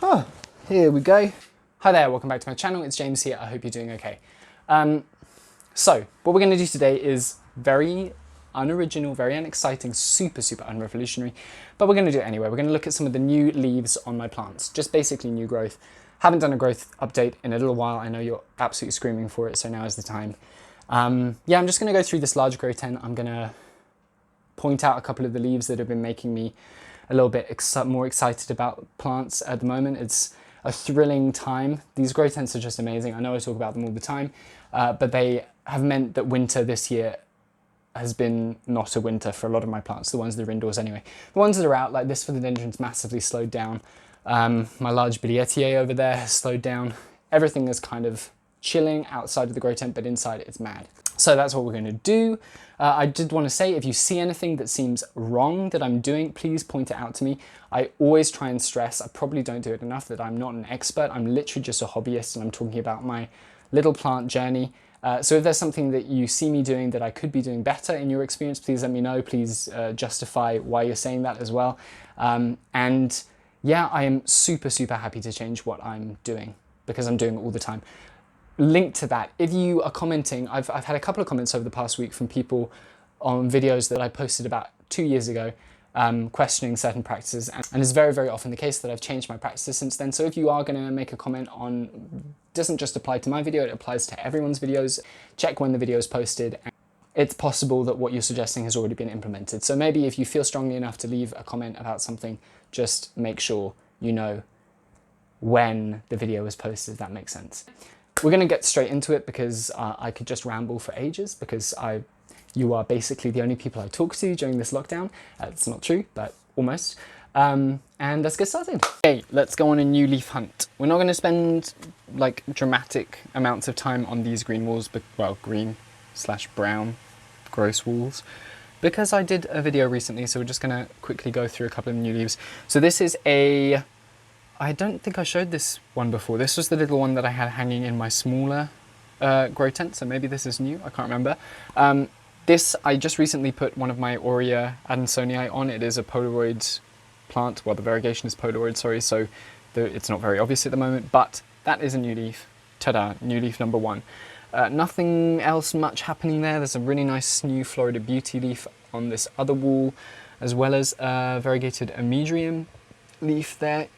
Oh, here we go. Hi there, welcome back to my channel. It's James here. I hope you're doing okay. So, what we're going to do today is very unoriginal, very unexciting, super unrevolutionary, but we're going to do it anyway. We're going to look at some of the new leaves on my plants, just basically new growth. Haven't done a growth update in a little while. I know you're absolutely screaming for it, so now is the time. Yeah, I'm just going to go through this large grow tent. I'm going to point out a couple of the leaves that have been making me a little bit more excited about plants at the moment. It's a thrilling time. These grow tents are just amazing. I know I talk about them all the time, but they have meant that winter this year has been not a winter for a lot of my plants, the ones that are indoors anyway. The ones that are out, like this philodendron's massively slowed down. My large bilietier over there has slowed down. Everything is kind of chilling outside of the grow tent, but inside it's mad. So that's what we're going to do. I did want to say, if you see anything that seems wrong that I'm doing, please point it out to me. I always try and stress, I probably don't do it enough, that I'm not an expert. I'm literally just a hobbyist and I'm talking about my little plant journey. So if there's something that you see me doing that I could be doing better in your experience, please let me know. Please justify why you're saying that as well. And yeah, I am super happy to change what I'm doing because I'm doing it all the time. Link to that, if you are commenting, I've had a couple of comments over the past week from people on videos that I posted about 2 years ago, questioning certain practices, and it's very often the case that I've changed my practices since then. So if you are going to make a comment on, doesn't just apply to my video, it applies to everyone's videos, check when the video is posted. And it's possible that what you're suggesting has already been implemented. So maybe if you feel strongly enough to leave a comment about something, just make sure you know when the video was posted, if that makes sense. We're going to get straight into it because I could just ramble for ages because you are basically the only people I talk to during this lockdown. It's not true, but almost. And let's get started. Okay, let's go on a new leaf hunt. We're not going to spend like dramatic amounts of time on these green walls, but well, green/brown gross walls, because I did a video recently. So we're just going to quickly go through a couple of new leaves. So this is I don't think I showed this one before. This was the little one that I had hanging in my smaller grow tent, so maybe this is new, I can't remember. This, I just recently put one of my Hoya Adansonii on. It is a Polaroid plant, well the variegation is Polaroid, sorry, so it's not very obvious at the moment, but that is a new leaf. Ta-da, new leaf number one. Nothing else much happening there. There's a really nice new Florida Beauty leaf on this other wall, as well as a variegated Anthurium leaf there.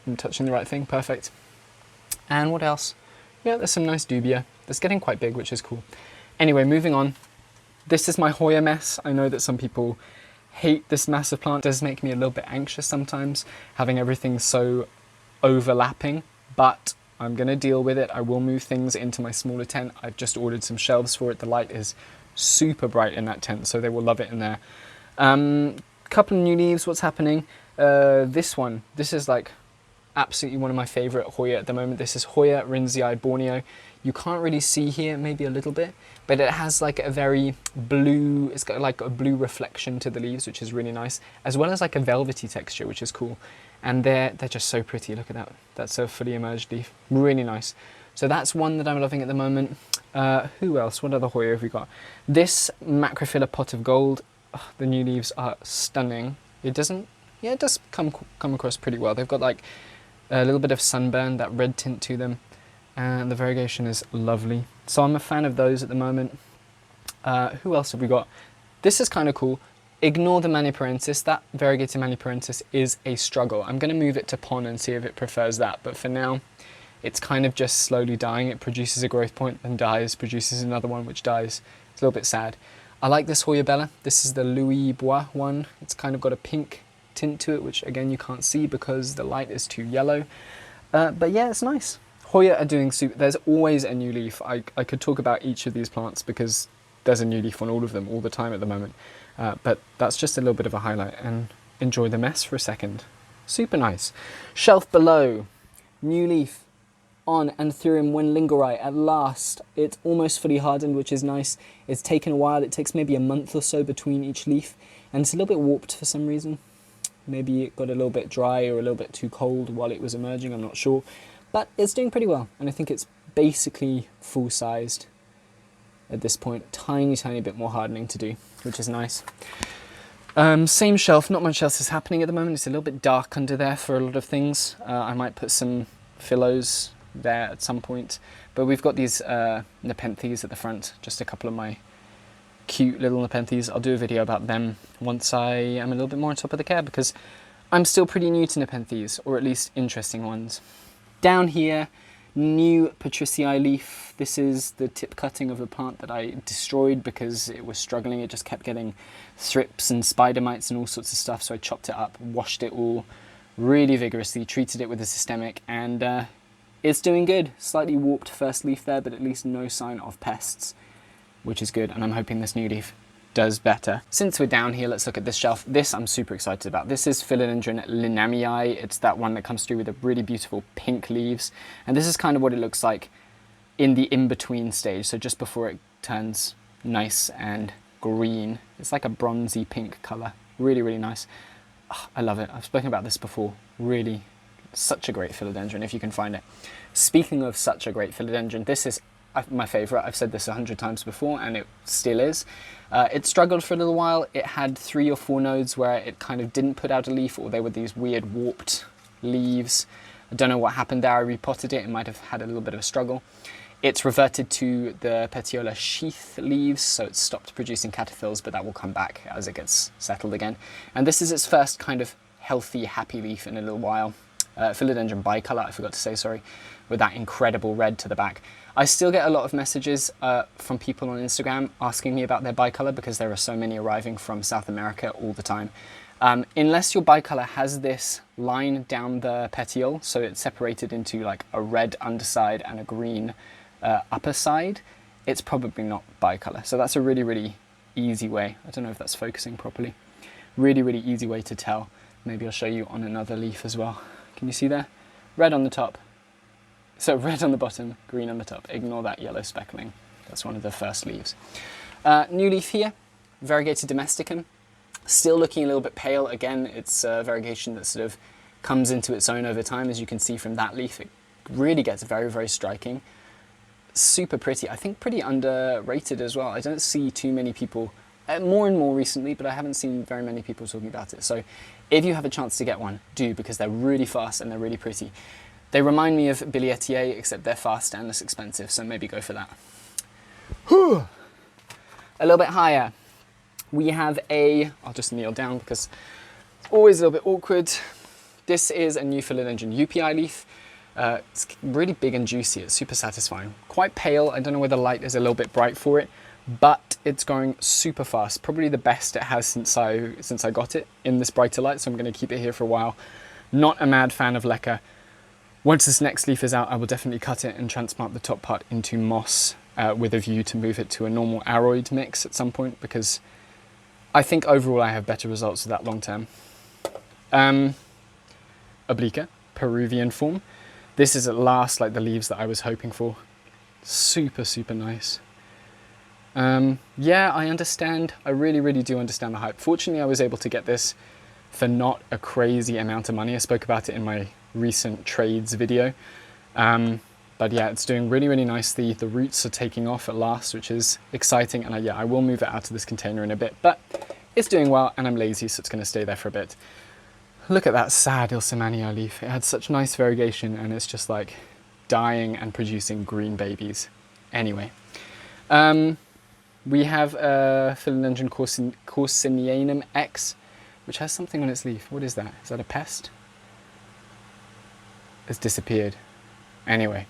I'm touching the right thing, perfect. And what else? Yeah, there's some nice dubia. It's getting quite big, which is cool. Anyway, moving on. This is my Hoya mess. I know that some people hate this massive plant. It does make me a little bit anxious sometimes, having everything so overlapping, but I'm gonna deal with it. I will move things into my smaller tent. I've just ordered some shelves for it. The light is super bright in that tent, so they will love it in there. Couple of new leaves, what's happening? This is like absolutely one of my favorite Hoya at the moment. This is Hoya Rinzii Borneo. You can't really see here, maybe a little bit, but it has like a very blue, it's got like a blue reflection to the leaves, which is really nice, as well as like a velvety texture, which is cool. And they're just so pretty. Look at that. That's a fully emerged leaf. Really nice. So that's one that I'm loving at the moment. Who else? What other Hoya have we got? This Macrophylla Pot of Gold. Oh, the new leaves are stunning. It does come across pretty well. They've got like a little bit of sunburn, that red tint to them, and the variegation is lovely. So I'm a fan of those at the moment. Who else have we got? This is kind of cool. Ignore the Maniparensis. That variegated Maniparensis is a struggle. I'm going to move it to pon and see if it prefers that, but for now it's kind of just slowly dying. It produces a growth point and dies, produces another one which dies. It's a little bit sad. I like this Hoya Bella. This is the Louis Bois one. It's kind of got a pink tint to it, which again you can't see because the light is too yellow. But yeah, it's nice. Hoya are doing super. There's always a new leaf. I could talk about each of these plants because there's a new leaf on all of them all the time at the moment. But that's just a little bit of a highlight, and enjoy the mess for a second. Super nice. Shelf below, new leaf on Anthurium Wenlingeri at last. It's almost fully hardened, which is nice. It's taken a while. It takes maybe a month or so between each leaf, and it's a little bit warped for some reason. Maybe it got a little bit dry or a little bit too cold while it was emerging, I'm not sure. But it's doing pretty well, and I think it's basically full-sized at this point. Tiny bit more hardening to do, which is nice. Same shelf, not much else is happening at the moment. It's a little bit dark under there for a lot of things. I might put some phyllos there at some point. But we've got these nepenthes at the front, just a couple of my cute little nepenthes. I'll do a video about them once I am a little bit more on top of the care, because I'm still pretty new to nepenthes, or at least interesting ones. Down here, new patricii leaf. This is the tip cutting of a plant that I destroyed because it was struggling. It just kept getting thrips and spider mites and all sorts of stuff. So I chopped it up, washed it all really vigorously, treated it with a systemic, and it's doing good. Slightly warped first leaf there, but at least no sign of pests, which is good. And I'm hoping this new leaf does better. Since we're down here, let's look at this shelf. This I'm super excited about. This is philodendron linamii. It's that one that comes through with the really beautiful pink leaves. And this is kind of what it looks like in the in-between stage. So just before it turns nice and green. It's like a bronzy pink color. Really, really nice. Oh, I love it. I've spoken about this before. Really, such a great philodendron if you can find it. Speaking of such a great philodendron, this is my favorite. I've said this 100 times before and it still is. It struggled for a little while. It had 3 or 4 nodes where it kind of didn't put out a leaf, or they were these weird warped leaves. I don't know what happened there. I repotted it. It might have had a little bit of a struggle. It's reverted to the petiola sheath leaves, so it's stopped producing caterpillars, but that will come back as it gets settled again. And this is its first kind of healthy, happy leaf in a little while. Philodendron bicolor, I forgot to say, sorry, with that incredible red to the back. I still get a lot of messages from people on Instagram asking me about their bicolor, because there are so many arriving from South America all the time. Unless your bicolor has this line down the petiole, so it's separated into like a red underside and a green upper side, it's probably not bicolor. So that's a really, really easy way. I don't know if that's focusing properly. Really, really easy way to tell. Maybe I'll show you on another leaf as well. Can you see there? Red on the top. So red on the bottom, green on the top. Ignore that yellow speckling. That's one of the first leaves. New leaf here, variegated domesticum. Still looking a little bit pale. Again, it's a variegation that sort of comes into its own over time. As you can see from that leaf, it really gets very, very striking. Super pretty. I think pretty underrated as well. I don't see too many people, more and more recently, but I haven't seen very many people talking about it. So if you have a chance to get one, do, because they're really fast and they're really pretty. They remind me of Billietier, except they're fast and less expensive, so maybe go for that. Whew. A little bit higher, we have I'll just kneel down because it's always a little bit awkward. This is a new philodendron UPI leaf. It's really big and juicy, it's super satisfying. Quite pale, I don't know whether the light is a little bit bright for it, but it's going super fast. Probably the best it has since I got it in this brighter light, so I'm going to keep it here for a while. Not a mad fan of leca. Once this next leaf is out, I will definitely cut it and transplant the top part into moss with a view to move it to a normal aroid mix at some point, because I think overall I have better results with that long term. Oblique, Peruvian form. This is at last like the leaves that I was hoping for. Super, super nice. Yeah, I understand. I really, really do understand the hype. Fortunately, I was able to get this for not a crazy amount of money. I spoke about it in my recent trades video. But yeah, it's doing really, really nicely. The roots are taking off at last, which is exciting. And yeah, I will move it out of this container in a bit, but it's doing well and I'm lazy, so it's going to stay there for a bit. Look at that sad Ilsimania leaf. It had such nice variegation and it's just like dying and producing green babies. Anyway, we have Philodendron Corsinianum X, which has something on its leaf. What is that? Is that a pest? It's disappeared. Anyway,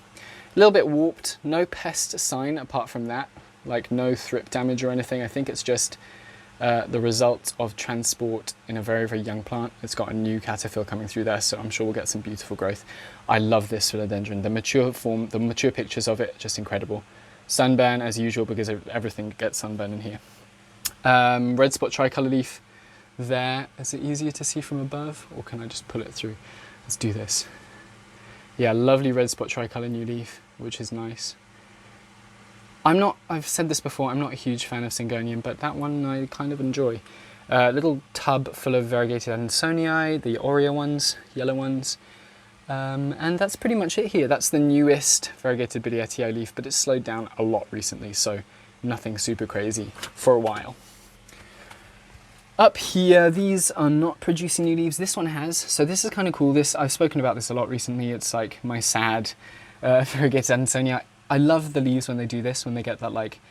a little bit warped. No pest sign apart from that. Like no thrip damage or anything. I think it's just the result of transport in a very, very young plant. It's got a new caterpillar coming through there, so I'm sure we'll get some beautiful growth. I love this philodendron. The mature form, the mature pictures of it, just incredible. Sunburn as usual, because everything gets sunburn in here. Red spot tricolour leaf there. Is it easier to see from above, or can I just pull it through? Let's do this. Yeah, lovely red spot tricolour new leaf, which is nice. I've said this before, I'm not a huge fan of Syngonium, but that one I kind of enjoy. Little tub full of variegated Ansonii, the Aurea ones, yellow ones. And that's pretty much it here. That's the newest variegated Billietier leaf, but it's slowed down a lot recently, so nothing super crazy for a while. Up here, these are not producing new leaves. This one has, so this is kind of cool. I've spoken about this a lot recently. It's like my sad variegated Anthurium. I love the leaves when they do this, when they get that like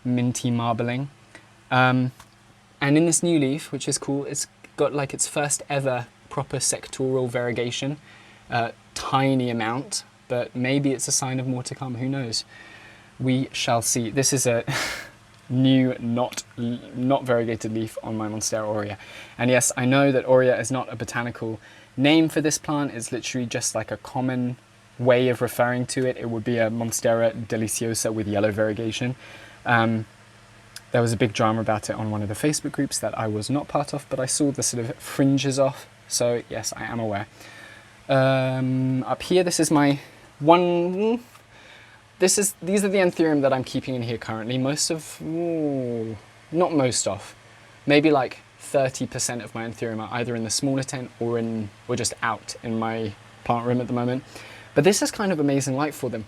minty marbling. And in this new leaf, which is cool, it's got like its first ever proper sectoral variegation. Tiny amount, but maybe it's a sign of more to come. Who knows? We shall see. This is a new, not variegated leaf on my Monstera aurea. And yes, I know that aurea is not a botanical name for this plant. It's literally just like a common way of referring to it. It would be a Monstera deliciosa with yellow variegation. There was a big drama about it on one of the Facebook groups that I was not part of, but I saw the sort of fringes off. So yes, I am aware. Up here, this is my one. These are the Anthurium that I'm keeping in here currently. Not most of, maybe like 30% of my Anthurium are either in the smaller tent or just out in my plant room at the moment. But this is kind of amazing light for them.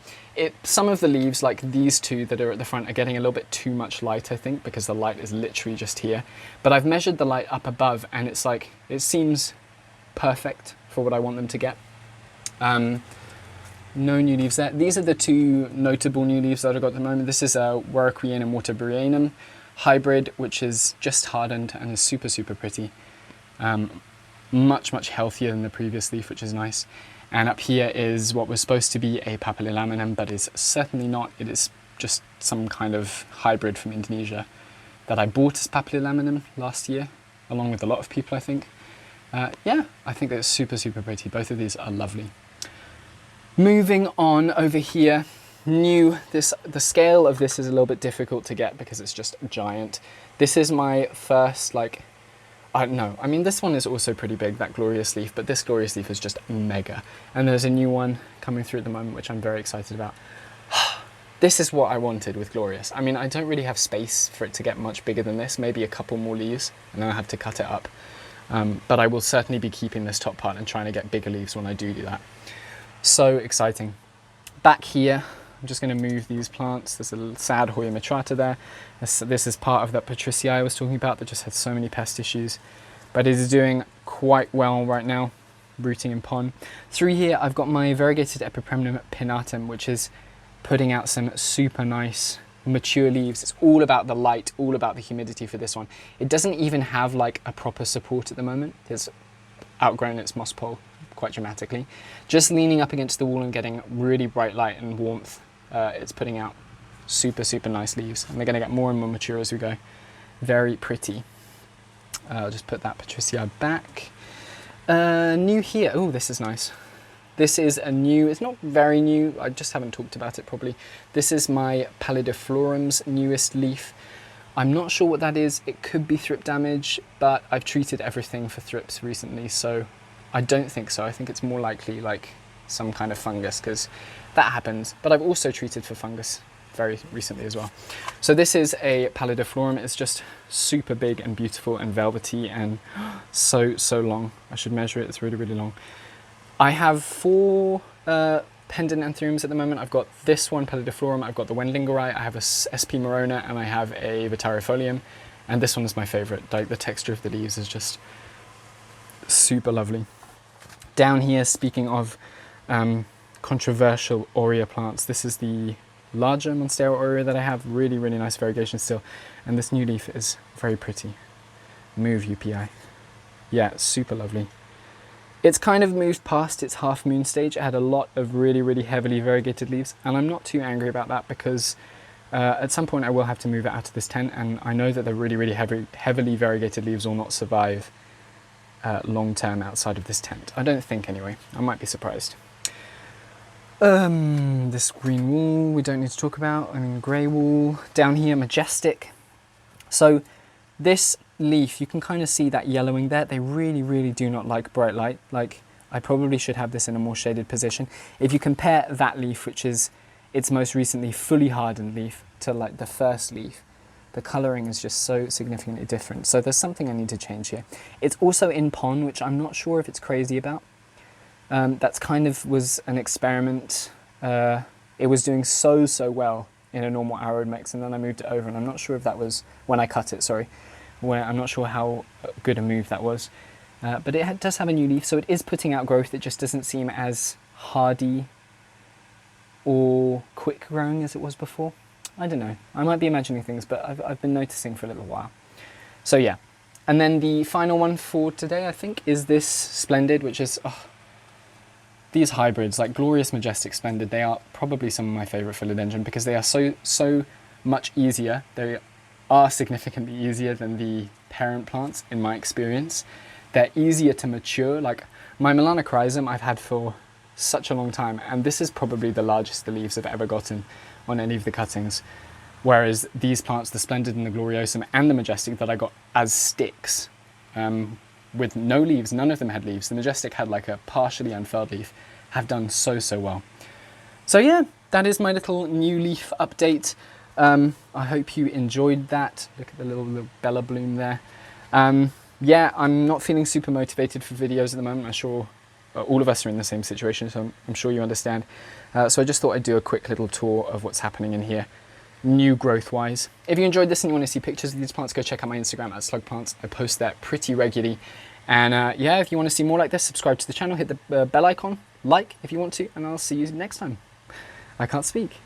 Some of the leaves, like these two that are at the front, are getting a little bit too much light, I think, because the light is literally just here. But I've measured the light up above, and it's like, it seems perfect for what I want them to get. No new leaves there. These are the two notable new leaves that I've got at the moment. This is a Warwickrianum and Waterburyanum hybrid, which is just hardened and is super, super pretty. Much, much healthier than the previous leaf, which is nice. And up here is what was supposed to be a Papillilaminum, but is certainly not. It is just some kind of hybrid from Indonesia that I bought as Papillilaminum last year, along with a lot of people, I think. Yeah, I think that's super, super pretty. Both of these are lovely. Moving on over here, the scale of this is a little bit difficult to get because it's just giant. This is my first, like, I don't know. I mean, this one is also pretty big, that glorious leaf, but this glorious leaf is just mega. And there's a new one coming through at the moment, which I'm very excited about. This is what I wanted with glorious. I mean, I don't really have space for it to get much bigger than this, maybe a couple more leaves, and then I have to cut it up. But I will certainly be keeping this top part and trying to get bigger leaves when I do that. So exciting. Back here, I'm just going to move these plants. There's a sad Hoya matrata there. This is part of that Patricii I was talking about that just had so many pest issues. But it is doing quite well right now, rooting in pon. Through here, I've got my variegated Epipremnum pinnatum, which is putting out some super nice mature leaves. It's all about the light, all about the humidity for this one. It doesn't even have like a proper support at the moment. It's outgrown its moss pole quite dramatically. Just leaning up against the wall and getting really bright light and warmth, it's putting out super, super nice leaves, and they're going to get more and more mature as we go. Very pretty. I'll just put that Patricii back. New here. Oh, this is nice. This is a new, it's not very new, I just haven't talked about it probably. This is my Pallidiflorum's newest leaf. I'm not sure what that is. It could be thrip damage, but I've treated everything for thrips recently, so I don't think so. I think it's more likely like some kind of fungus, because that happens. But I've also treated for fungus very recently as well. So this is a Pallidiflorum. It's just super big and beautiful and velvety and so long. I should measure it. It's really, really long. I have 4 pendant Anthuriums at the moment. I've got this one, Pallidiflorum. I've got the Wendlingeri. I have a SP Morona, and I have a Vitariofolium. And this one is my favorite. Like, the texture of the leaves is just super lovely. Down here, speaking of controversial aurea plants, this is the larger Monstera aurea that I have. Really, really nice variegation still. And this new leaf is very pretty. Move UPI. Yeah, super lovely. It's kind of moved past its half moon stage. It had a lot of really, really heavily variegated leaves, and I'm not too angry about that because at some point I will have to move it out of this tent, and I know that the really, really heavily variegated leaves will not survive long term outside of this tent. I don't think anyway. I might be surprised. This green wall we don't need to talk about. I mean, grey wall. Down here, majestic. So this leaf, you can kind of see that yellowing there. They really, really do not like bright light. Like, I probably should have this in a more shaded position. If you compare that leaf, which is its most recently fully hardened leaf, to like the first leaf, the colouring is just so significantly different. So there's something I need to change here. It's also in pon, which I'm not sure if it's crazy about. That's kind of was an experiment. It was doing so well in a normal aroid mix, and then I moved it over, and I'm not sure if that was when I cut it, sorry. Where I'm not sure how good a move that was. But it does have a new leaf, so it is putting out growth. It just doesn't seem as hardy or quick growing as it was before. I don't know. I might be imagining things, but I've been noticing for a little while. So yeah. And then the final one for today, I think, is this Splendid, which is... Oh, these hybrids, like Glorious, Majestic, Splendid, they are probably some of my favourite philodendron because they are so much easier. They are significantly easier than the parent plants, in my experience. They're easier to mature. Like my Melanochrysum I've had for such a long time, and this is probably the largest the leaves I've ever gotten on any of the cuttings. Whereas these plants, the Splendid and the Gloriosum and the Majestic that I got as sticks, with no leaves, none of them had leaves. The Majestic had like a partially unfurled leaf, have done so well. So yeah, that is my little new leaf update. I hope you enjoyed that. Look at the little Bella bloom there. Yeah, I'm not feeling super motivated for videos at the moment. I'm sure all of us are in the same situation, so I'm sure you understand. So I just thought I'd do a quick little tour of what's happening in here, new growth wise. If you enjoyed this and you want to see pictures of these plants, go check out my Instagram at slugplants. I post there pretty regularly. And yeah, if you want to see more like this, subscribe to the channel, hit the bell icon, like if you want to, and I'll see you next time. I can't speak.